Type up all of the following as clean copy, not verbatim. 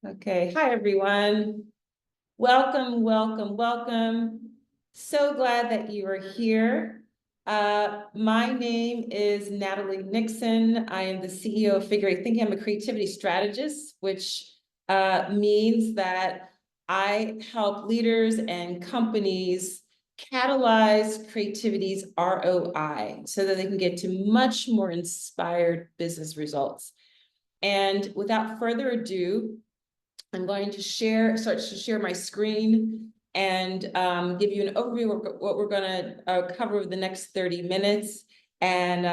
Okay, hi everyone. Welcome, welcome, welcome. So glad that you are here. My name is Natalie Nixon. I am the CEO of Figure Eight Thinking. I'm a creativity strategist, which means that I help leaders and companies catalyze creativity's ROI so that they can get to much more inspired business results. And without further ado, I'm going to start to share my screen and give you an overview of what we're going to cover over the next 30 minutes and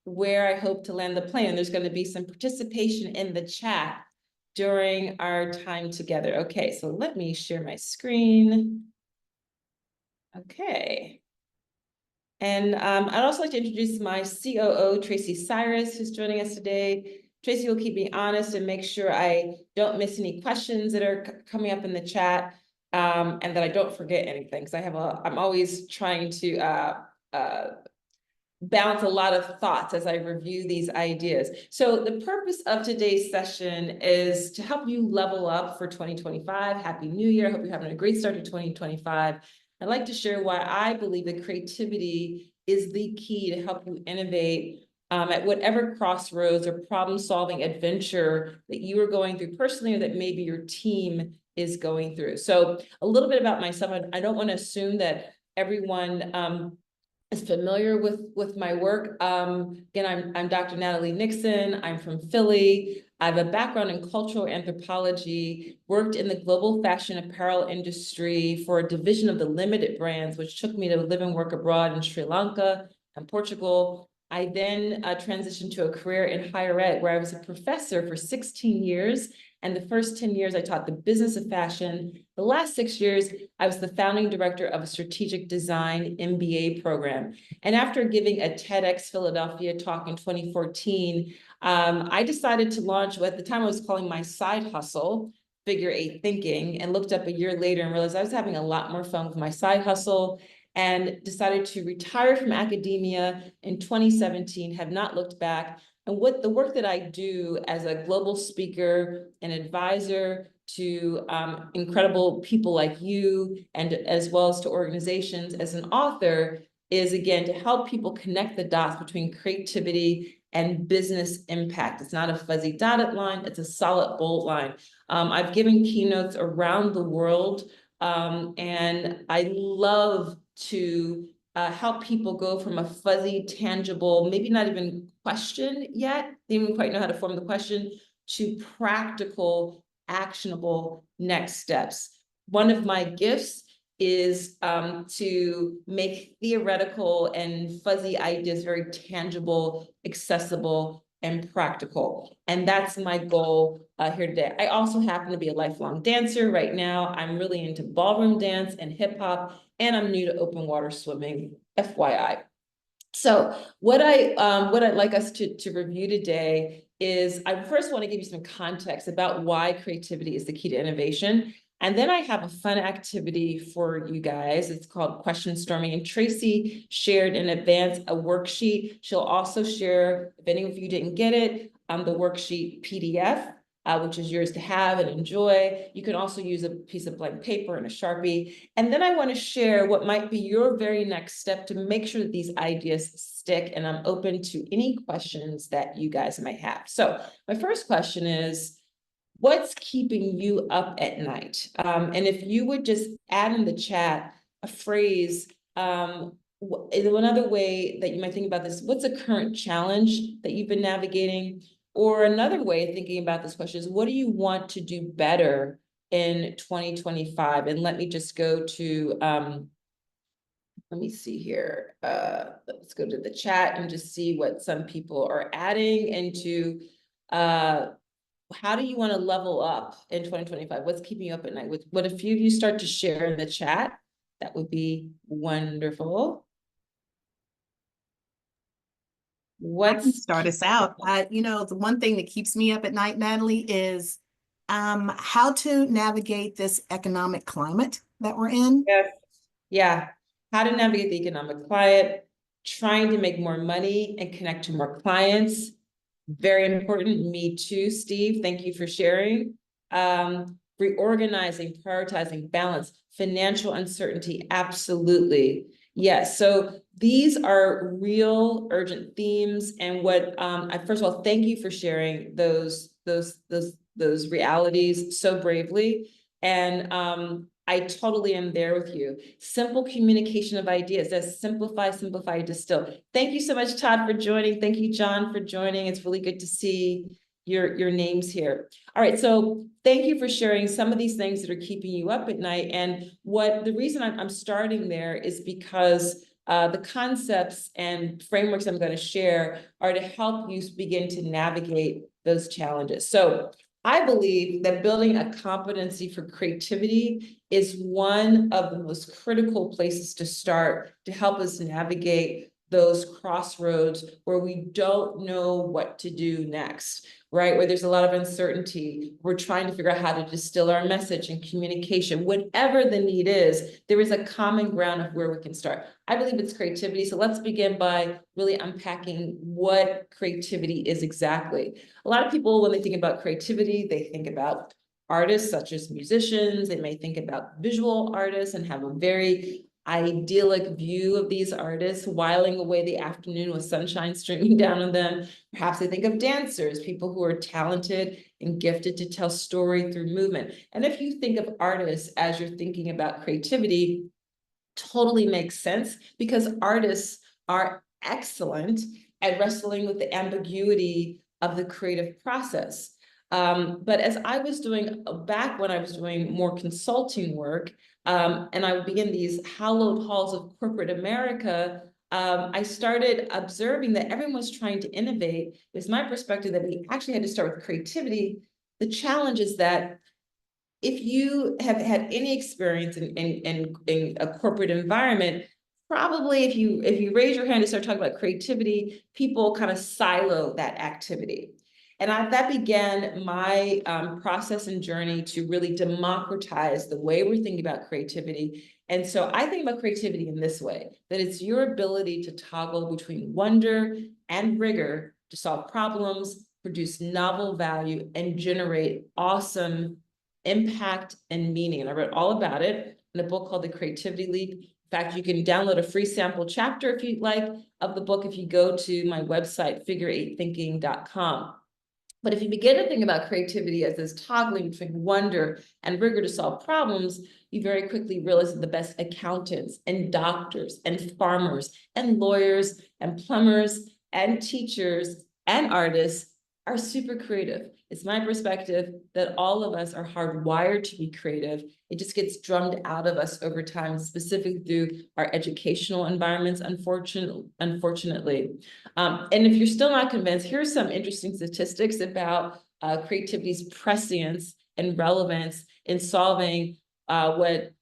where I hope to land the plane. There's going to be some participation in the chat during our time together. Okay, so let me share my screen. Okay. And I'd also like to introduce my COO, Tracy Cyrus, who's joining us today. Tracy will keep me honest and make sure I don't miss any questions that are coming up in the chat, and that I don't forget anything. Because I'm always trying to balance a lot of thoughts as I review these ideas. So the purpose of today's session is to help you level up for 2025. Happy New Year. I hope you're having a great start to 2025. I'd like to share why I believe that creativity is the key to help you innovate at whatever crossroads or problem-solving adventure that you are going through personally, or that maybe your team is going through. So a little bit about myself. I don't want to assume that everyone is familiar with my work. Again, I'm Dr. Natalie Nixon. I'm from Philly. I have a background in cultural anthropology, worked in the global fashion apparel industry for a division of the Limited Brands, which took me to live and work abroad in Sri Lanka and Portugal. I then transitioned to a career in higher ed, where I was a professor for 16 years. And the first 10 years, I taught the business of fashion. The last 6 years, I was the founding director of a strategic design MBA program. And after giving a TEDx Philadelphia talk in 2014, I decided to launch what at the time I was calling my side hustle, Figure Eight Thinking, and looked up a year later and realized I was having a lot more fun with my side hustle, and decided to retire from academia in 2017, have not looked back. And what the work that I do as a global speaker and advisor to incredible people like you, and as well as to organizations as an author, is again to help people connect the dots between creativity and business impact. It's not a fuzzy dotted line, it's a solid bold line. I've given keynotes around the world, and I love to help people go from a fuzzy, tangible, maybe not even question yet, they don't even quite know how to form the question, to practical, actionable next steps. One of my gifts is to make theoretical and fuzzy ideas very tangible, accessible, and practical. And that's my goal here today. I also happen to be a lifelong dancer. Right now, I'm really into ballroom dance and hip hop, and I'm new to open water swimming, FYI. So what I'd like us to review today is, I first want to give you some context about why creativity is the key to innovation. And then I have a fun activity for you guys. It's called question storming. And Tracy shared in advance a worksheet. She'll also share, if any of you didn't get it, the worksheet PDF, which is yours to have and enjoy. You can also use a piece of blank paper and a Sharpie. And then I want to share what might be your very next step to make sure that these ideas stick. And I'm open to any questions that you guys might have. So my first question is, what's keeping you up at night? And if you would just add in the chat a phrase, another way that you might think about this, what's a current challenge that you've been navigating? Or another way of thinking about this question is, what do you want to do better in 2025? And let me just go to, let me see here. Let's go to the chat and just see what some people are adding into, how do you want to level up in 2025? What's keeping you up at night? What a few of you start to share in the chat, that would be wonderful. I can start us out. The one thing that keeps me up at night, Natalie, is how to navigate this economic climate that we're in. Yes. Yeah. How to navigate the economic climate, trying to make more money and connect to more clients. Very important. Me too, Steve. Thank you for sharing. Reorganizing, prioritizing, balance, financial uncertainty, absolutely. Yes, so these are real urgent themes. And what first of all, thank you for sharing those realities so bravely. And I totally am there with you. Simple communication of ideas. That's simplify, simplify, distill. Thank you so much, Todd, for joining. Thank you, John, for joining. It's really good to see your names here. All right, so thank you for sharing some of these things that are keeping you up at night. And the reason I'm starting there is because the concepts and frameworks I'm going to share are to help you begin to navigate those challenges. So I believe that building a competency for creativity is one of the most critical places to start to help us navigate those crossroads where we don't know what to do next, right? Where there's a lot of uncertainty. We're trying to figure out how to distill our message and communication. Whatever the need is, there is a common ground of where we can start. I believe it's creativity. So let's begin by really unpacking what creativity is exactly. A lot of people, when they think about creativity, they think about artists such as musicians. They may think about visual artists and have a very idyllic view of these artists whiling away the afternoon with sunshine streaming down on them. Perhaps they think of dancers, people who are talented and gifted to tell story through movement. And if you think of artists as you're thinking about creativity, totally makes sense because artists are excellent at wrestling with the ambiguity of the creative process. But as I was doing back when I was doing more consulting work, and I would be in these hallowed halls of corporate America, I started observing that everyone was trying to innovate. It was my perspective that we actually had to start with creativity. The challenge is that if you have had any experience in a corporate environment, probably if you raise your hand and start talking about creativity, people kind of silo that activity. And that began my process and journey to really democratize the way we're thinking about creativity. And so I think about creativity in this way, that it's your ability to toggle between wonder and rigor to solve problems, produce novel value, and generate awesome impact and meaning. And I wrote all about it in a book called The Creativity Leap. In fact, you can download a free sample chapter if you'd like of the book if you go to my website, figure8thinking.com. But if you begin to think about creativity as this toggling between wonder and rigor to solve problems, you very quickly realize that the best accountants and doctors and farmers and lawyers and plumbers and teachers and artists are super creative. It's my perspective that all of us are hardwired to be creative. It just gets drummed out of us over time, specifically through our educational environments, unfortunately. And if you're still not convinced, here's some interesting statistics about creativity's prescience and relevance in solving what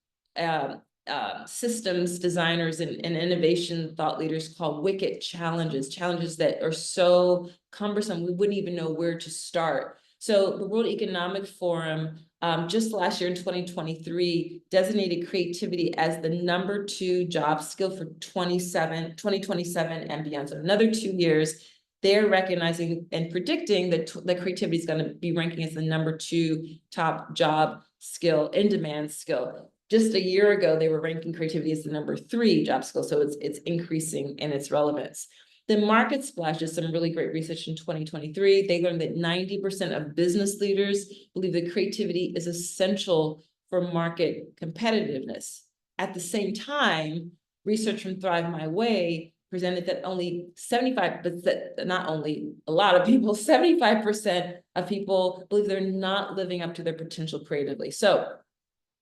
systems designers and innovation thought leaders call wicked challenges that are so cumbersome, we wouldn't even know where to start. So the World Economic Forum just last year in 2023 designated creativity as the #2 job skill for 2027 and beyond. So another 2 years, they're recognizing and predicting that creativity is going to be ranking as the #2 top job skill, in demand skill. Just a year ago, they were ranking creativity as the #3 job skill. So it's increasing in its relevance. The Market Splash did some really great research in 2023. They learned that 90% of business leaders believe that creativity is essential for market competitiveness. At the same time, research from Thrive My Way presented that only 75%, but not only a lot of people, 75% of people believe they're not living up to their potential creatively. So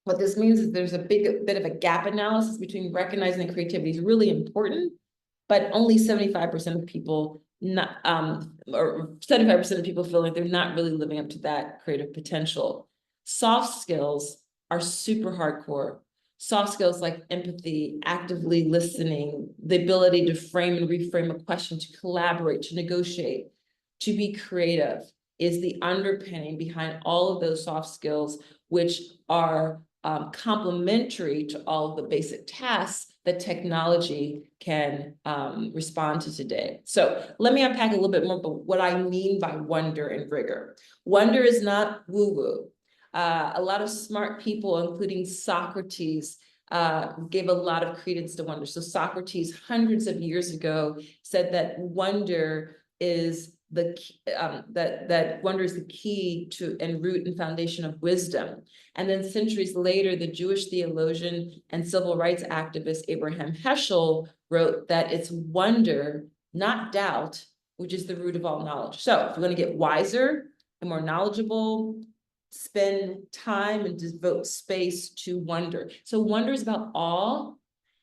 what this means is there's a bit of a gap analysis between recognizing that creativity is really important, but only 75% of people or 75% of people feel like they're not really living up to that creative potential. Soft skills are super hardcore. Soft skills like empathy, actively listening, the ability to frame and reframe a question, to collaborate, to negotiate, to be creative is the underpinning behind all of those soft skills, which are complementary to all of the basic tasks that technology can respond to today. So let me unpack a little bit more about what I mean by wonder and rigor. Wonder is not woo-woo. A lot of smart people, including Socrates, gave a lot of credence to wonder. So Socrates, hundreds of years ago, said that wonder is that wonder is the key to and root and foundation of wisdom. And then centuries later, the Jewish theologian and civil rights activist Abraham Heschel wrote that it's wonder, not doubt, which is the root of all knowledge. So if we're going to get wiser and more knowledgeable, spend time and devote space to wonder. So wonder is about awe,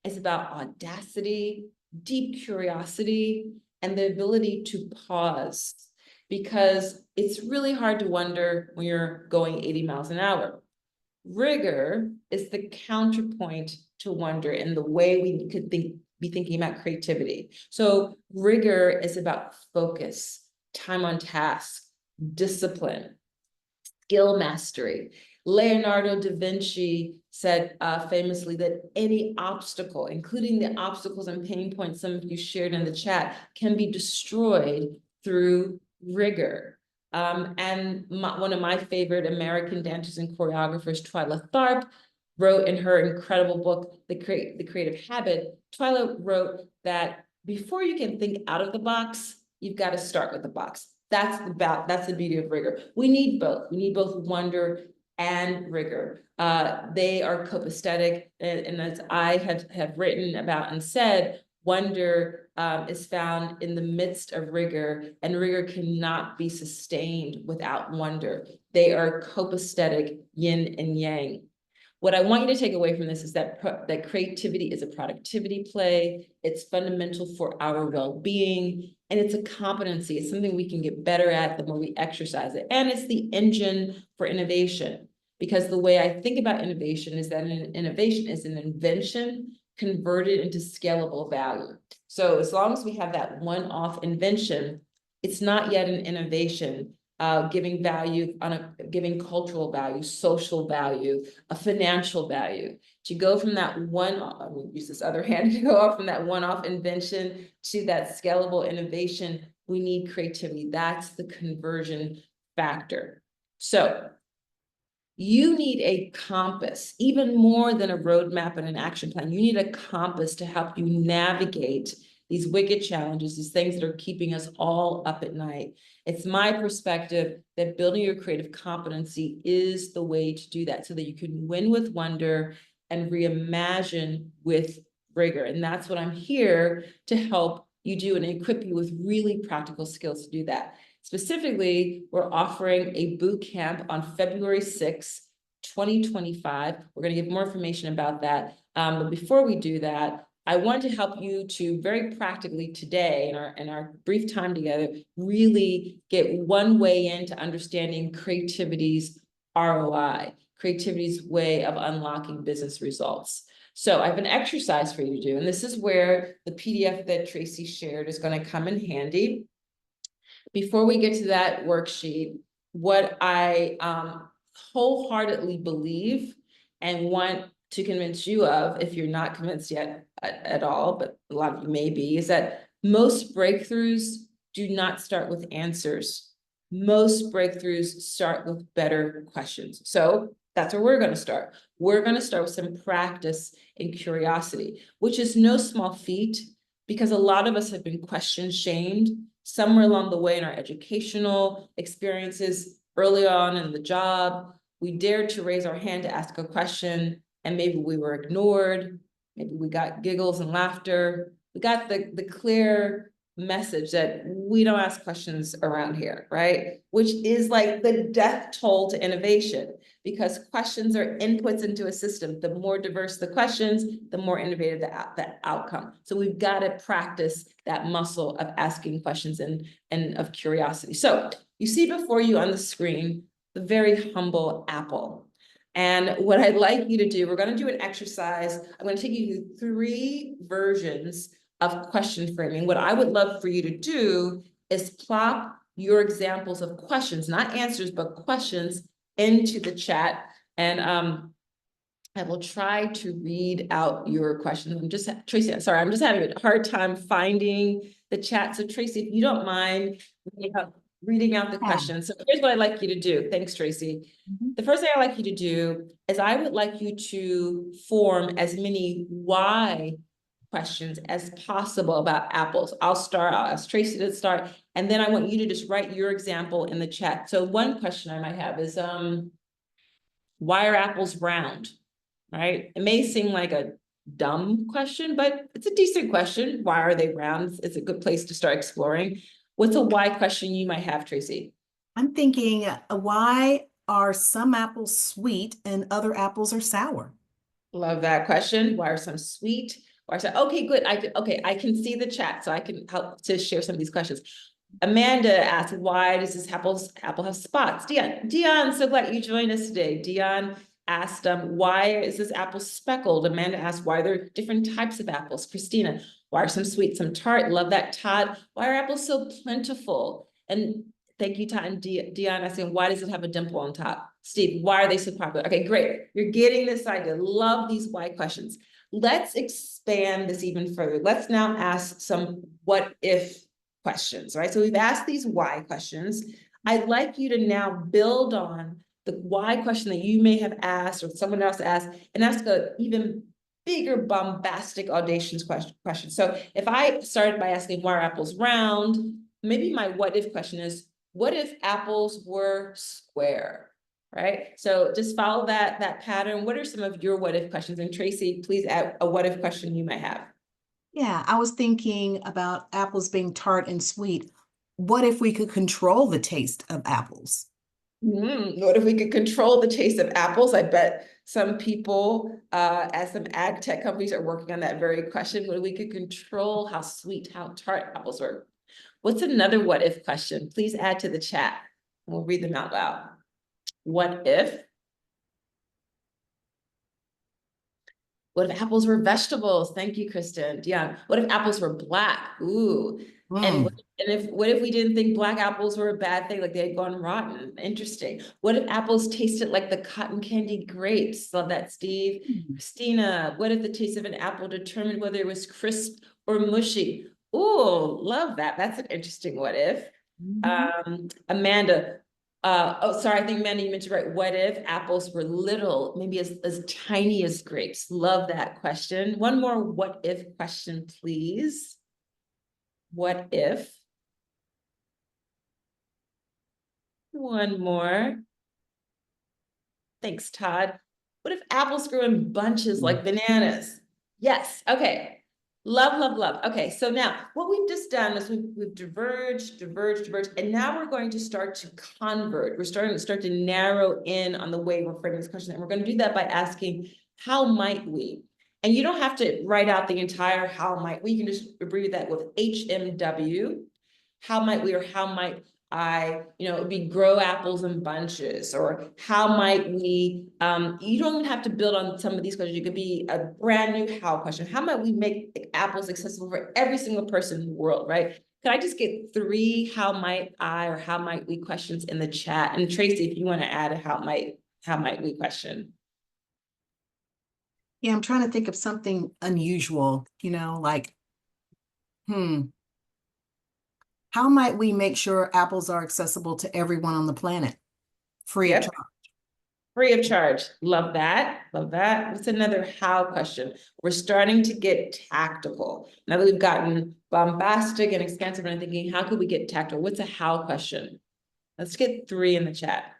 it's about audacity, deep curiosity, and the ability to pause, because it's really hard to wonder when you're going 80 miles an hour. Rigor is the counterpoint to wonder in the way we could be thinking about creativity. So rigor is about focus, time on task, discipline, skill mastery. Leonardo da Vinci said famously that any obstacle, including the obstacles and pain points some of you shared in the chat, can be destroyed through rigor. One of my favorite American dancers and choreographers, Twyla Tharp, wrote in her incredible book, The Creative Habit. Twyla wrote that before you can think out of the box, you've got to start with the box. That's the beauty of rigor. We need both. We need both wonder and rigor. They are copacetic, and as I have written about and said, wonder is found in the midst of rigor, and rigor cannot be sustained without wonder. They are copacetic, yin and yang. What I want you to take away from this is that creativity is a productivity play. It's fundamental for our well-being, and it's a competency. It's something we can get better at the more we exercise it. And it's the engine for innovation, because the way I think about innovation is that an innovation is an invention converted into scalable value. So as long as we have that one-off invention, it's not yet an innovation. Giving value giving cultural value, social value, a financial value. To go from that use this other hand, to go off from that one-off invention to that scalable innovation, we need creativity. That's the conversion factor. So you need a compass, even more than a roadmap and an action plan. You need a compass to help you navigate these wicked challenges, these things that are keeping us all up at night. It's my perspective that building your creative competency is the way to do that, so that you can win with wonder and reimagine with rigor. And that's what I'm here to help you do, and equip you with really practical skills to do that. Specifically, we're offering a boot camp on February 6th, 2025. We're going to give more information about that. But before we do that, I want to help you to very practically today in our brief time together, really get one way into understanding creativity's ROI, creativity's way of unlocking business results. So I have an exercise for you to do, and this is where the PDF that Tracy shared is going to come in handy. Before we get to that worksheet, what I wholeheartedly believe and want to convince you of, if you're not convinced yet at all, but a lot of you may be, is that most breakthroughs do not start with answers. Most breakthroughs start with better questions. So that's where we're going to start. We're going to start with some practice and curiosity, which is no small feat, because a lot of us have been question shamed somewhere along the way in our educational experiences, early on in the job. We dared to raise our hand to ask a question, and maybe we were ignored. Maybe we got giggles and laughter. We got the clear message that we don't ask questions around here, right? Which is like the death toll to innovation, because questions are inputs into a system. The more diverse the questions, the more innovative the outcome. So we've got to practice that muscle of asking questions and of curiosity. So you see before you on the screen, the very humble apple. And what I'd like you to do, we're going to do an exercise. I'm going to take you through 3 versions of question framing. What I would love for you to do is plop your examples of questions, not answers, but questions into the chat. And I will try to read out your questions. Tracy, sorry, I'm just having a hard time finding the chat. So Tracy, if you don't mind, reading out the Yeah. questions. So here's what I'd like you to do. Thanks, Tracy. The first thing I'd like you to do is I would like you to form as many why questions as possible about apples. I'll ask Tracy to start, and then I want you to just write your example in the chat. So one question I might have is, why are apples round, right? It may seem like a dumb question, but it's a decent question. Why are they round? It's a good place to start exploring. What's a why question you might have, Tracy? I'm thinking, why are some apples sweet and other apples are sour? Love that question. Why are some sweet? Why are some, okay, good. I can see the chat, so I can help to share some of these questions. Amanda asked, why does this apple have spots? Dion, so glad you joined us today. Dion asked, why is this apple speckled? Amanda asked, why are there different types of apples? Christina, why are some sweet, some tart? Love that. Todd, why are apples so plentiful? And thank you, Todd. And Dion asking, why does it have a dimple on top? Steve, why are they so popular? Okay, great. You're getting this idea. Love these why questions. Let's expand this even further. Let's now ask some what if questions, right? So we've asked these why questions. I'd like you to now build on the why question that you may have asked or someone else asked and ask an even bigger, bombastic, audacious question. So if I started by asking why are apples round, maybe my what if question is, what if apples were square? Right? So just follow that pattern. What are some of your what if questions? And Tracy, please add a what if question you might have. Yeah, I was thinking about apples being tart and sweet. What if we could control the taste of apples? What if we could control the taste of apples? I bet some people, as some ag tech companies are working on that very question. What if we could control how sweet, how tart apples were? What's another what if question? Please add to the chat. We'll read them out loud. What if? What if apples were vegetables? Thank you, Kristen. Yeah. What if apples were black? Ooh. And what if we didn't think black apples were a bad thing, like they had gone rotten? Interesting. What if apples tasted like the cotton candy grapes? Love that, Steve. Christina, what if the taste of an apple determined whether it was crisp or mushy? Ooh, love that. That's an interesting what if. Amanda, oh, sorry, I think Amanda, you mentioned right. What if apples were little, maybe as tiny as grapes? Love that question. One more what if question, please. What if? One more. Thanks, Todd. What if apples grew in bunches like bananas? Yes. Okay. Love, love, love. Okay. So now what we've just done is we've diverged, and now we're going to start to convert. We're starting to narrow in on the way we're framing this question. And we're going to do that by asking, how might we? And you don't have to write out the entire how might we. You can just abbreviate that with HMW. How might we, or how might I, it'd be grow apples in bunches, or how might we, you don't have to build on some of these questions. You could be a brand new how question. How might we make apples accessible for every single person in the world, right? Could I just get 3 how might I or how might we questions in the chat? And Tracy, if you want to add a how might we question. Yeah, I'm trying to think of something unusual, like, how might we make sure apples are accessible to everyone on the planet, free of charge? Free of charge. Love that. Love that. What's another how question? We're starting to get tactical. Now that we've gotten bombastic and expansive, and I'm thinking, how could we get tactical? What's a how question? Let's get 3 in the chat.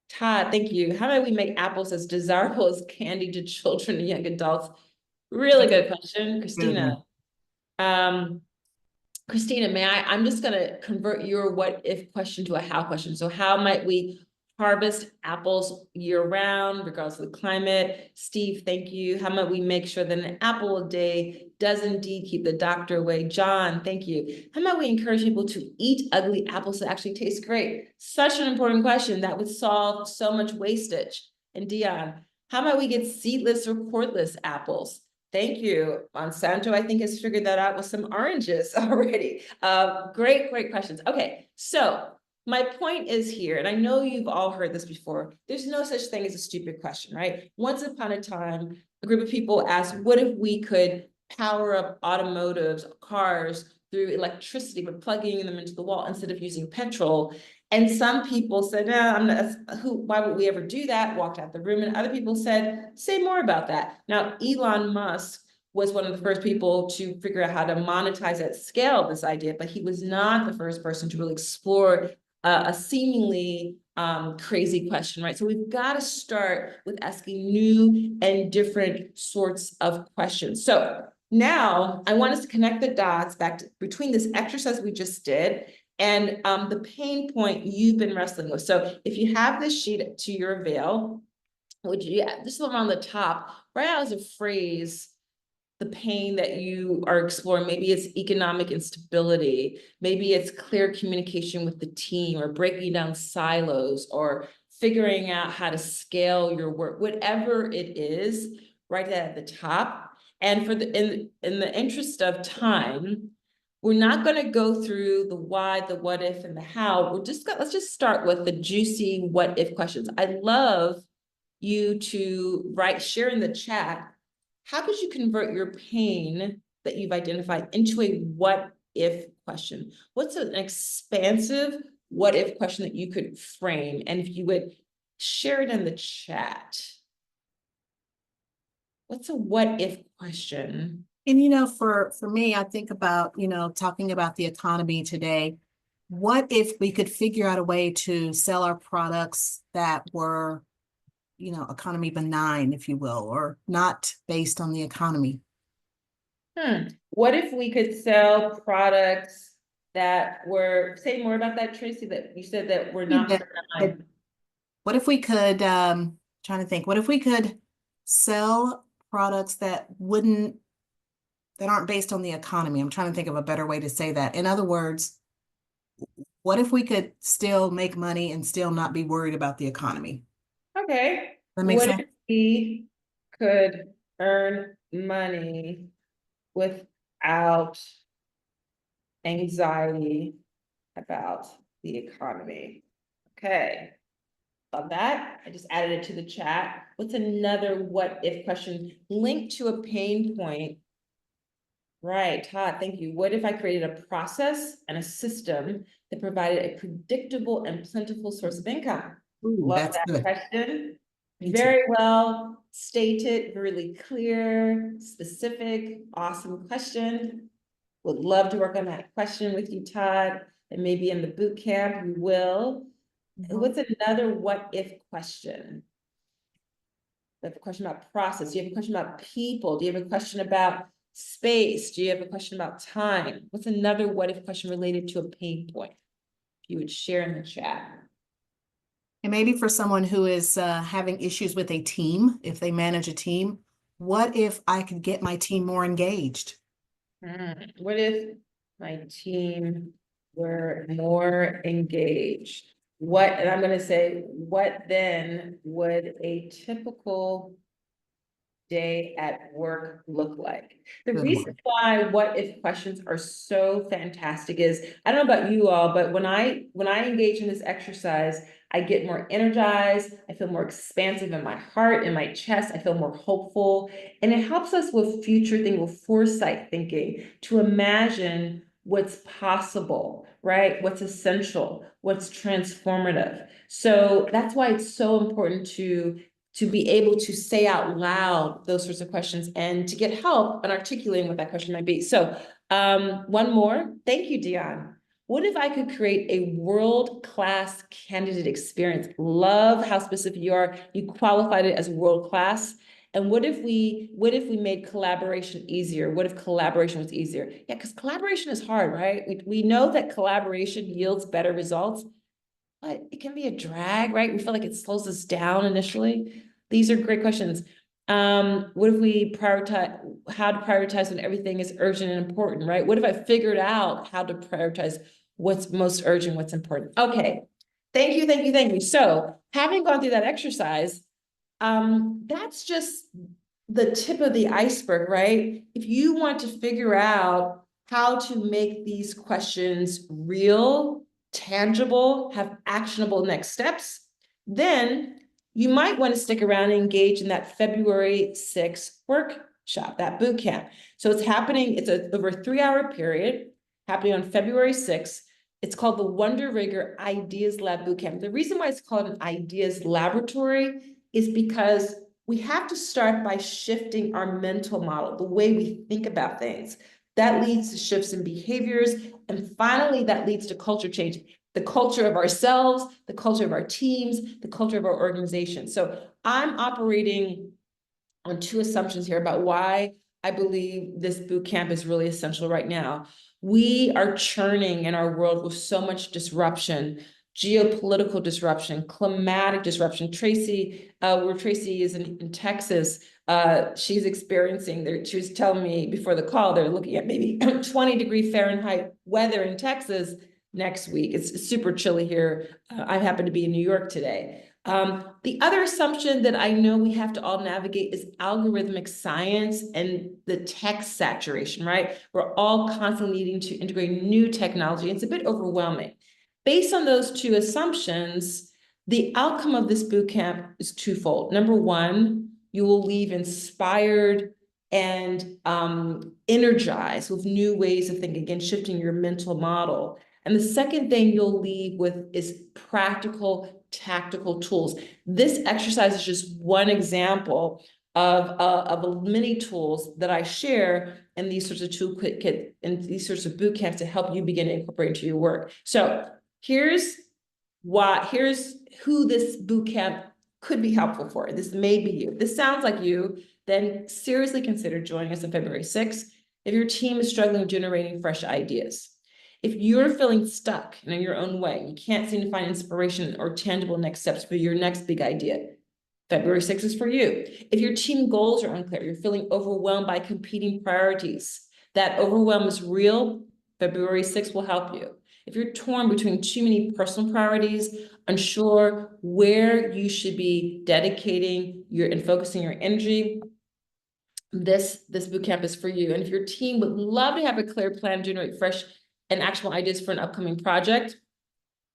Todd, thank you. How might we make apples as desirable as candy to children and young adults? Really good question, Christina. Christina, I'm just going to convert your what if question to a how question. So how might we harvest apples year round, regardless of the climate? Steve, thank you. How might we make sure that an apple a day does indeed keep the doctor away? John, thank you. How might we encourage people to eat ugly apples that actually taste great? Such an important question that would solve so much wastage. And Dion, how might we get seedless or cordless apples? Thank you. Monsanto, I think, has figured that out with some oranges already. Great questions. Okay, so my point is here, and I know you've all heard this before, there's no such thing as a stupid question, right? Once upon a time, a group of people asked, what if we could power up automotives, cars, through electricity, but plugging them into the wall instead of using petrol. And some people said, no, I'm not, why would we ever do that? Walked out the room. And other people said, say more about that. Now, Elon Musk was one of the first people to figure out how to monetize at scale this idea, but he was not the first person to really explore a seemingly crazy question, right? So we've got to start with asking new and different sorts of questions. So now I want us to connect the dots between this exercise we just did and the pain point you've been wrestling with. So if you have this sheet to your avail, would you, just around the top, write out as a phrase the pain that you are exploring. Maybe it's economic instability, maybe it's clear communication with the team, or breaking down silos, or figuring out how to scale your work, whatever it is, write that at the top. And for in the interest of time, we're not going to go through the why, the what if, and the how. Let's just start with the juicy what if questions. I love you to share in the chat, how could you convert your pain that you've identified into a what if question? What's an expansive what if question that you could frame? And if you would share it in the chat. What's a what if question? And for me, I think about, talking about the economy today. What if we could figure out a way to sell our products that were, economy benign, if you will, or not based on the economy? What if we could sell products that were, say more about that, Tracy, that you said that were not benign? What if we could, trying to think, what if we could sell products that aren't based on the economy? I'm trying to think of a better way to say that. In other words, what if we could still make money and still not be worried about the economy? Okay. That makes sense. What if we could earn money without anxiety about the economy? Okay. Love that. I just added it to the chat. What's another what if question linked to a pain point? Right, Todd, thank you. What if I created a process and a system that provided a predictable and plentiful source of income? Ooh, Love that's that good. question. Me too. Very well stated, really clear, specific, awesome question. Would love to work on that question with you, Todd, and maybe in the boot camp we will. What's another what if question? Do you have a question about process? Do you have a question about people? Do you have a question about space? Do you have a question about time? What's another what if question related to a pain point? If you would share in the chat. And maybe for someone who is having issues with a team, if they manage a team, what if I could get my team more engaged? What if my team were more engaged? And I'm going to say, what then would a typical day at work look like? The reason why what if questions are so fantastic is, I don't know about you all, but when I engage in this exercise, I get more energized, I feel more expansive in my heart, in my chest, I feel more hopeful, and it helps us with future thinking, with foresight thinking, to imagine what's possible, right? What's essential, what's transformative. So that's why it's so important to be able to say out loud those sorts of questions and to get help in articulating what that question might be. So one more. Thank you, Dion. What if I could create a world-class candidate experience? Love how specific you are. You qualified it as world-class. And what if we made collaboration easier? What if collaboration was easier? Yeah, because collaboration is hard, right? We know that collaboration yields better results, but it can be a drag, right? We feel like it slows us down initially. These are great questions. What if we prioritize how to prioritize when everything is urgent and important, right? What if I figured out how to prioritize what's most urgent, what's important? Okay, thank you, thank you, thank you. So having gone through that exercise, that's just the tip of the iceberg, right? If you want to figure out how to make these questions real, tangible, have actionable next steps, then you might want to stick around and engage in that February 6th workshop, that boot camp. So it's happening, it's over a 3-hour period. happening on February 6th. It's called the WonderRigor Ideas Lab Bootcamp. The reason why it's called an ideas laboratory is because we have to start by shifting our mental model, the way we think about things. That leads to shifts in behaviors. And finally, that leads to culture change, the culture of ourselves, the culture of our teams, the culture of our organization. So I'm operating on two assumptions here about why I believe this boot camp is really essential right now. We are churning in our world with so much disruption, geopolitical disruption, climatic disruption. Tracy, where Tracy is in Texas, she's experiencing, she was telling me before the call, they're looking at maybe 20-degree Fahrenheit weather in Texas next week. It's super chilly here. I happen to be in New York today. The other assumption that I know we have to all navigate is algorithmic science and the tech saturation, right? We're all constantly needing to integrate new technology. It's a bit overwhelming. Based on those two assumptions, the outcome of this bootcamp is twofold. Number one, you will leave inspired and energized with new ways of thinking, again, shifting your mental model. And the second thing you'll leave with is practical, tactical tools. This exercise is just one example of many tools that I share in these sorts of toolkit and these sorts of boot camps to help you begin to incorporate into your work. So here's who this boot camp could be helpful for. This may be you. If this sounds like you, then seriously consider joining us on February 6th if your team is struggling with generating fresh ideas. If you're feeling stuck in your own way, you can't seem to find inspiration or tangible next steps for your next big idea, February 6th is for you. If your team goals are unclear, you're feeling overwhelmed by competing priorities, that overwhelm is real, February 6th will help you. If you're torn between too many personal priorities, unsure where you should be dedicating and focusing your energy, this bootcamp is for you. And if your team would love to have a clear plan to generate fresh and actual ideas for an upcoming project,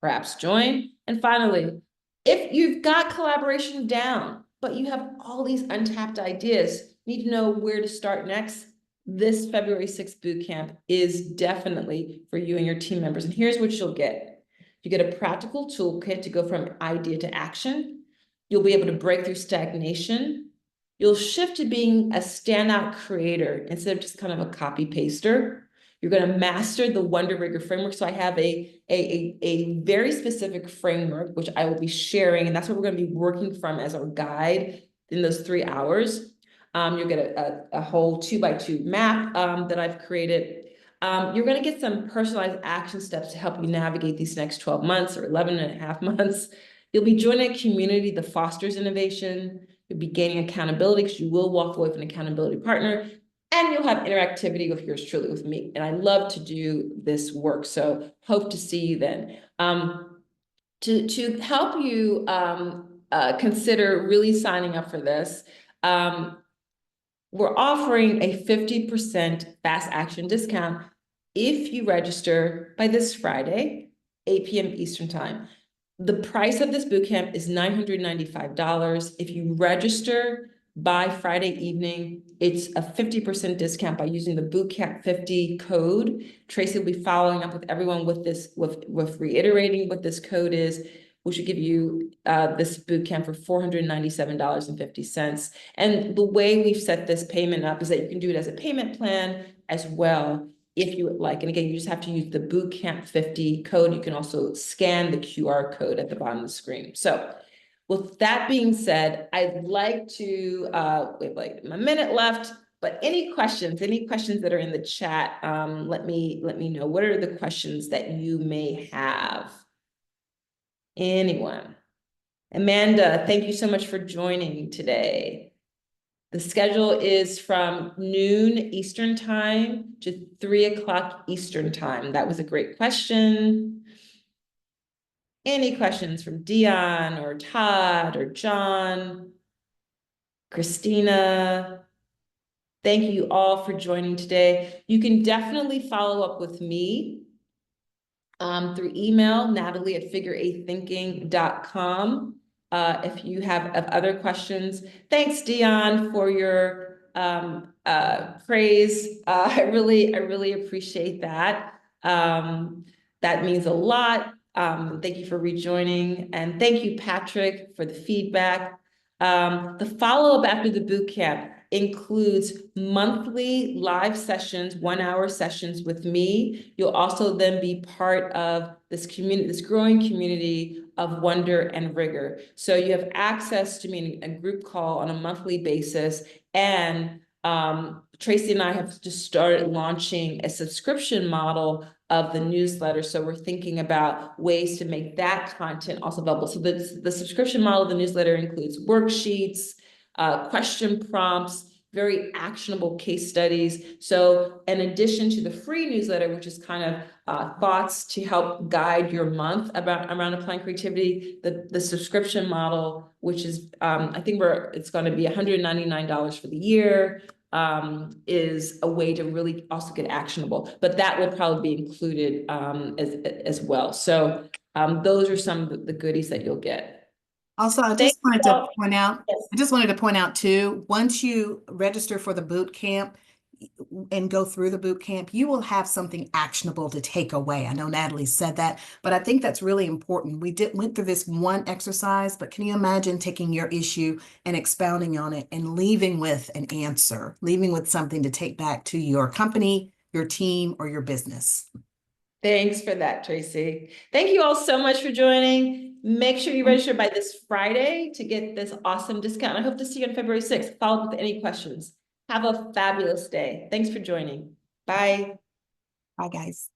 perhaps join. And finally, if you've got collaboration down, but you have all these untapped ideas, need to know where to start next, this February 6th bootcamp is definitely for you and your team members. And here's what you'll get. You get a practical toolkit to go from idea to action. You'll be able to break through stagnation. You'll shift to being a standout creator instead of just kind of a copy paster. You're going to master the WonderRigor framework. So I have a very specific framework, which I will be sharing, and that's what we're going to be working from as our guide in those 3 hours. You'll get a whole 2x2 map that I've created. You're going to get some personalized action steps to help you navigate these next 12 months or 11 and a half months. You'll be joining a community that fosters innovation. You'll be gaining accountability because you will walk away with an accountability partner. And you'll have interactivity with yours truly, with me. And I love to do this work. So hope to see you then. To help you consider really signing up for this, we're offering a 50% fast action discount if you register by this Friday, 8 p.m. Eastern time. The price of this bootcamp is $995. If you register by Friday evening, it's a 50% discount by using the Bootcamp 50 code. Tracy will be following up with everyone with this, with reiterating what this code is, which will give you this bootcamp for $497.50. And the way we've set this payment up is that you can do it as a payment plan as well, if you would like. And again, you just have to use the Bootcamp 50 code. You can also scan the QR code at the bottom of the screen. So with that being said, I'd like to, we have like a minute left, but any questions that are in the chat, let me know. What are the questions that you may have? Anyone? Amanda, thank you so much for joining today. The schedule is from noon Eastern time to 3 o'clock Eastern time. That was a great question. Any questions from Dion or Todd or John, Christina? Thank you all for joining today. You can definitely follow up with me through email, natalie@figure8thinking.com. If you have other questions. Thanks, Dion, for your praise. I really appreciate that. That means a lot. Thank you for rejoining, and thank you, Patrick, for the feedback. The follow-up after the boot camp includes monthly live sessions, 1-hour sessions with me. You'll also then be part of this community, this growing community of Wonder and Rigor. So you have access to me in a group call on a monthly basis, and Tracy and I have just started launching a subscription model of the newsletter. So we're thinking about ways to make that content also available. So the subscription model of the newsletter includes worksheets, question prompts, very actionable case studies. So in addition to the free newsletter, which is kind of thoughts to help guide your month around applying creativity, the subscription model, which is I think it's going to be $199 for the year, is a way to really also get actionable, but that will probably be included as well. So those are some of the goodies that you'll get. Also, I Thank just wanted you to all. point out, Yes. I just wanted to point out too, once you register for the boot camp and go through the boot camp, you will have something actionable to take away. I know Natalie said that, but I think that's really important. We went through this one exercise, but can you imagine taking your issue and expounding on it and leaving with an answer, leaving with something to take back to your company, your team, or your business? Thanks for that, Tracy. Thank you all so much for joining. Make sure you register by this Friday to get this awesome discount. I hope to see you on February 6th. Follow up with any questions. Have a fabulous day. Thanks for joining. Bye. Bye, guys.